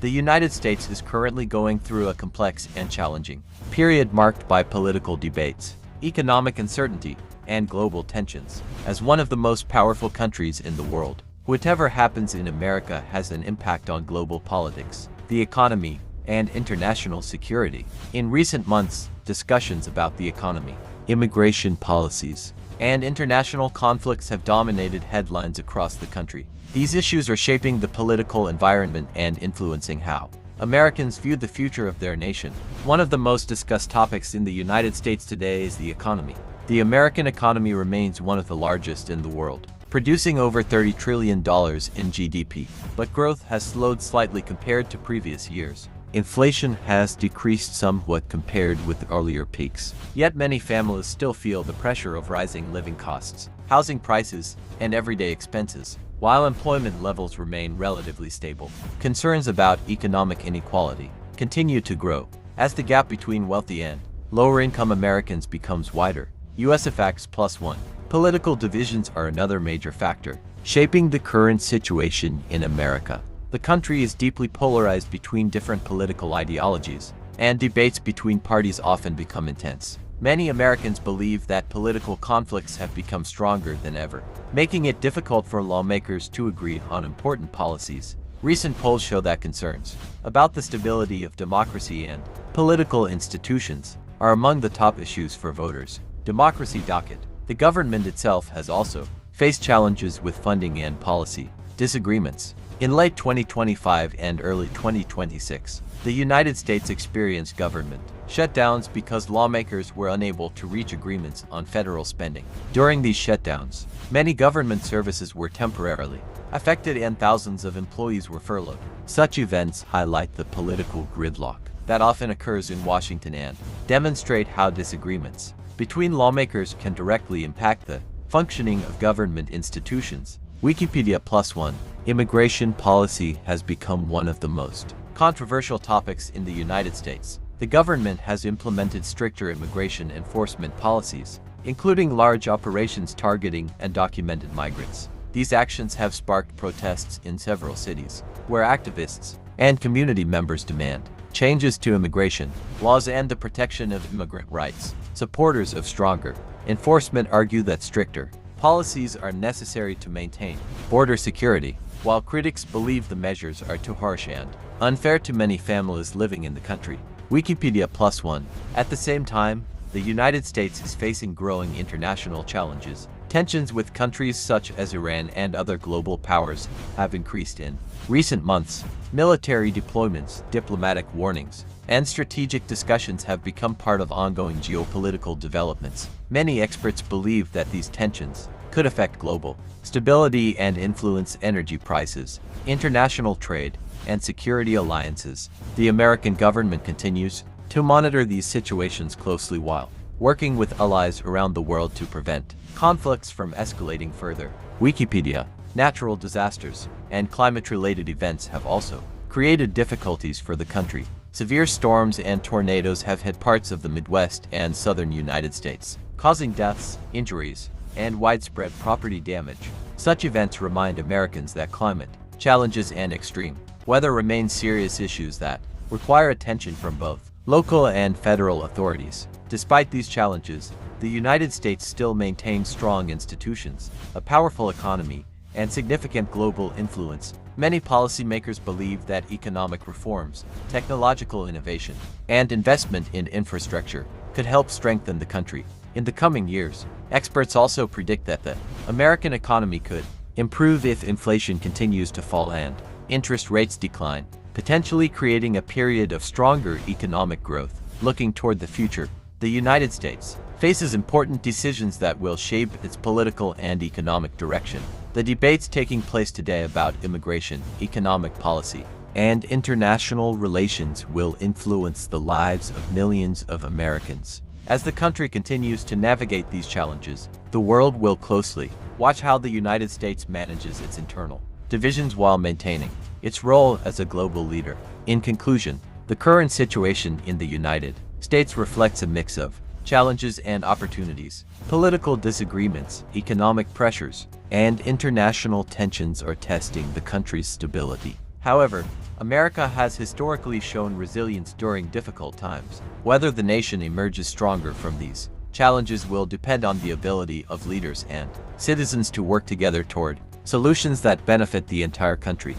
The United States is currently going through a complex and challenging period marked by political debates, economic uncertainty, and global tensions. As one of the most powerful countries in the world, whatever happens in America has an impact on global politics, the economy, and international security. In recent months, discussions about the economy, immigration policies, and international conflicts have dominated headlines across the country. These issues are shaping the political environment and influencing how Americans view the future of their nation. One of the most discussed topics in the United States today is the economy. The American economy remains one of the largest in the world, producing over $30 trillion in GDP, but growth has slowed slightly compared to previous years. Inflation has decreased somewhat compared with earlier peaks, yet many families still feel the pressure of rising living costs, housing prices, and everyday expenses. While employment levels remain relatively stable, concerns about economic inequality continue to grow as the gap between wealthy and lower-income Americans becomes wider. US Facts +1. Political divisions are another major factor shaping the current situation in America. The country is deeply polarized between different political ideologies, and debates between parties often become intense. Many Americans believe that political conflicts have become stronger than ever, making it difficult for lawmakers to agree on important policies. Recent polls show that concerns about the stability of democracy and political institutions are among the top issues for voters. Democracy docket. The government itself has also faced challenges with funding and policy disagreements. In late 2025 and early 2026, the United States experienced government shutdowns because lawmakers were unable to reach agreements on federal spending. During these shutdowns, many government services were temporarily affected and thousands of employees were furloughed. Such events highlight the political gridlock that often occurs in Washington and demonstrate how disagreements between lawmakers can directly impact the functioning of government institutions. Wikipedia +1. Immigration policy has become one of the most controversial topics in the United States. The government has implemented stricter immigration enforcement policies, including large operations targeting undocumented migrants. These actions have sparked protests in several cities, where activists and community members demand changes to immigration laws and the protection of immigrant rights. Supporters of stronger enforcement argue that stricter policies are necessary to maintain border security, while critics believe the measures are too harsh and unfair to many families living in the country. Wikipedia +1. At the same time, the United States is facing growing international challenges. Tensions with countries such as Iran and other global powers have increased in recent months. Military deployments, diplomatic warnings, and strategic discussions have become part of ongoing geopolitical developments. Many experts believe that these tensions could affect global stability and influence energy prices, international trade, and security alliances. The American government continues to monitor these situations closely while working with allies around the world to prevent conflicts from escalating further. Wikipedia. Natural disasters and climate-related events have also created difficulties for the country. Severe storms and tornadoes have hit parts of the Midwest and southern United States, causing deaths, injuries, and widespread property damage. Such events remind Americans that climate challenges and extreme weather remain serious issues that require attention from both local and federal authorities. Despite these challenges, the United States still maintains strong institutions, a powerful economy, and significant global influence. Many policymakers believe that economic reforms, technological innovation, and investment in infrastructure could help strengthen the country. In the coming years, experts also predict that the American economy could improve if inflation continues to fall and interest rates decline, potentially creating a period of stronger economic growth. Looking toward the future, the United States faces important decisions that will shape its political and economic direction. The debates taking place today about immigration, economic policy, and international relations will influence the lives of millions of Americans. As the country continues to navigate these challenges, the world will closely watch how the United States manages its internal divisions while maintaining its role as a global leader. In conclusion, the current situation in the United States reflects a mix of challenges and opportunities. Political disagreements, economic pressures, and international tensions are testing the country's stability. However, America has historically shown resilience during difficult times. Whether the nation emerges stronger from these challenges will depend on the ability of leaders and citizens to work together toward solutions that benefit the entire country.